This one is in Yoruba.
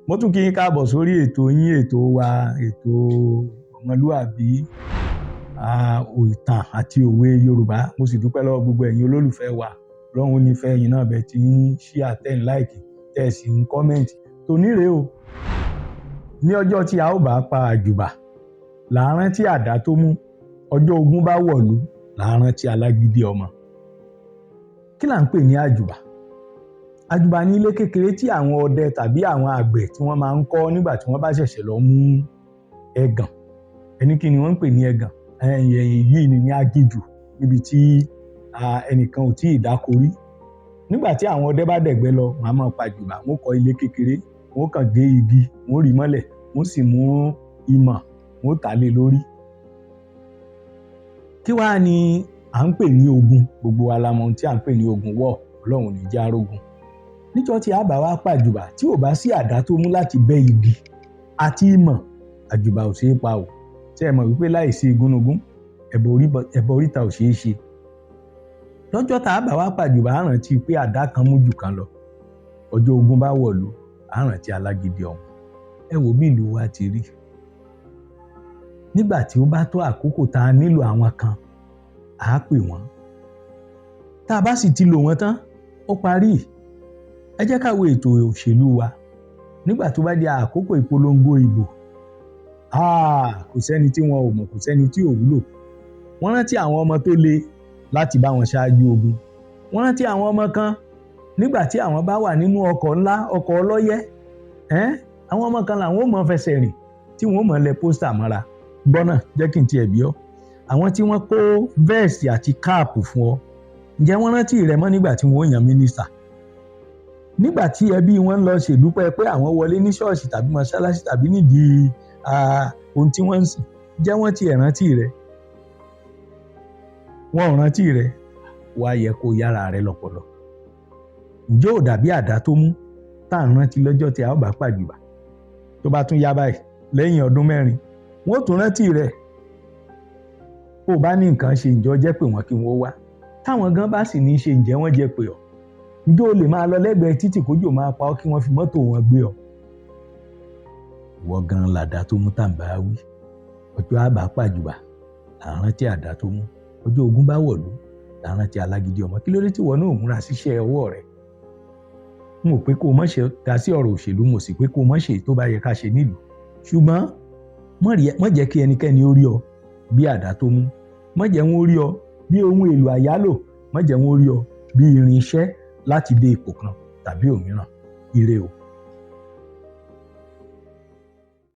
Mo tún kí yín káàbọ̀ sórí ètò yín, ètò wa, ètò ọmọlúàbí, ìtàn àti òwe Yorùbá. Mo sì dúpẹ́ lọ́wọ́ gbogbo ẹ̀yin olólùfẹ́ wa. Ọlọ́run nífẹ̀ẹ́ yín náà bẹ́ẹ̀ tí ń share, tẹ́ ń like, tẹ́ sì ń comment. Tòní rèé o. Ní ọjọ́ tí a ó bá pa àjùbà, là á rántí àdá tó mú. Ọjọ́ ogun bá wọ̀lú, là á rántí alágídí ọmọ. Kí là ń pè ní àjùbà? Àjùbà ní ilé kékeré tí àwọn ọdẹ tàbí àwọn àgbẹ̀ tí wọ́n máa ń kọ́ nígbà tí wọ́n bá ṣẹ̀ṣẹ̀ lọ mú ẹ̀gàn. Ẹni kí ni wọ́n ń pè ní ẹ̀gàn? Yìí ni ní aginjù, níbi tí ẹnìkan ò tí ì dáko rí. Nígbà tí àwọn ọdẹ bá dẹ̀gbẹ́ lọ, wọ́n á máa pa àjùbà. Wọ́n kọ́ ilé kékeré, wọ́n kàn gé igi, wọ́n rì mọ́lẹ̀, wọ́n sì mú ìmọ̀, wọ́n tà lé lórí. Kí wá ni à ń pè ní ogun? Gbogbo wa la mọ̀ ohun tí à ń pè ní ogun wọ̀. Ọlọ́run ní jẹ́ á rógun. Níjọ́ tí a bá wá pàjùbà, tí ò bá sí àdá tó mú láti bẹ́ igi àti ìmọ̀, àjùbà ò ṣeé pa o. Ṣé ẹ mọ̀ wípé láìsí igúnnugún, ẹbọ oríta ò ṣeé ṣe. Lọ́jọ́ tá a bá wá pàjùbà, á rántí pé àdá kan mú jù kan lọ. Ọjọ́ ogun bá wọ̀lú, á rántí alágídí ọmọ. Ẹ wo bí ìlú wa ti rí. Nígbà tí ó bá tó àkókò tá a nílò àwọn kan, à á pè wọ́n. Tá a bá sì ti lò wọ́n tán, ó parí. Ẹ jẹ́ ká wo ètò òṣèlú wa. Nígbà tó bá di àkókò ìpolongo ìbò, kò sẹ́ni tí wọn ò mọ̀, kò sẹ́ni tí ò wúlò. Wọ́n rántí àwọn ọmọ tó le láti bá wọn ṣáájú ogun. Wọ́n rántí àwọn ọmọ kan nígbà tí àwọn bá wà nínú ọkọ̀ ńlá, ọkọ̀ ọlọ́yẹ́. Àwọn ọmọ kan làwọn ò mọ̀ fẹsẹ̀ rìn, tí wọ́n ò mọ̀ lẹ pósítà mọ́ra. Gbọ́nà jẹ́ kí n tiẹ̀ bí ọ́. Àwọn tí wọ́n kó vẹ́ẹ̀sì àti káàpù fún ọ, ǹjẹ́ wọ́n rántí rẹ mọ́ nígbà tí wọ́n yàn mínísítà? Nígbà tí ẹbí wọn lọ ṣèdúpẹ́ pé àwọn wọlé ní ṣọ́ọ̀ṣì tàbí mọ́ṣáláṣí tàbí nídìí ohun tí wọ́n ń sìn, ǹjẹ́ wọ́n ti rántí rẹ? Wọn ò rántí rẹ. Wá yẹ kó yára rẹ lọ́pọlọ. Ǹjẹ́ ò dàbí àdá tó mú tá à ń rántí lọ́jọ́ tí a ó bá pàjùbà? Tó bá tún yá báyìí, lẹ́yìn ọdún 4, wọ́n ò tún rántí rẹ. Ó bá ní nǹkan ṣe, ǹjọ́ jẹ́ pé wọ́n kí wọ́n wá. Táwọn gan bá sì ní ṣe, ǹjẹ́ wọ́n jẹ́ pé ọ́? Ǹjẹ́ o lè máa lọ lẹ́gbẹ̀ẹ́ títì kójò máa pa ọ́ kí wọ́n fi mọ́tò wọn gbé ọ? Ìwọ gan làdá tó mú tàǹbà wí. Ọjọ́ a bá pàjùbà, là ń rántí àdá tó mú. Ọjọ́ ogun bá wọ̀lú, là ń rántí alágídí ọmọ. Kí ló dé tí ìwọ náà ò múra síṣẹ́ ọwọ́ rẹ? N ò pé kó o mọ̀ ṣe dá sí ọ̀rọ̀ òṣèlú, mo sì pé kó o mọ̀ ṣe tó bá yẹ ká ṣe nílùú. Ṣùgbọ́n má jẹ́ kí ẹnikẹ́ni ó rí ọ bí àdá tó mú. Má jẹ́ wọn ó rí ọ bí ohun èlò àyálò. Má jẹ́ wọn ó rí ọ bí irinṣẹ́ láti dé ipò kan tàbí òmíràn. Ire o.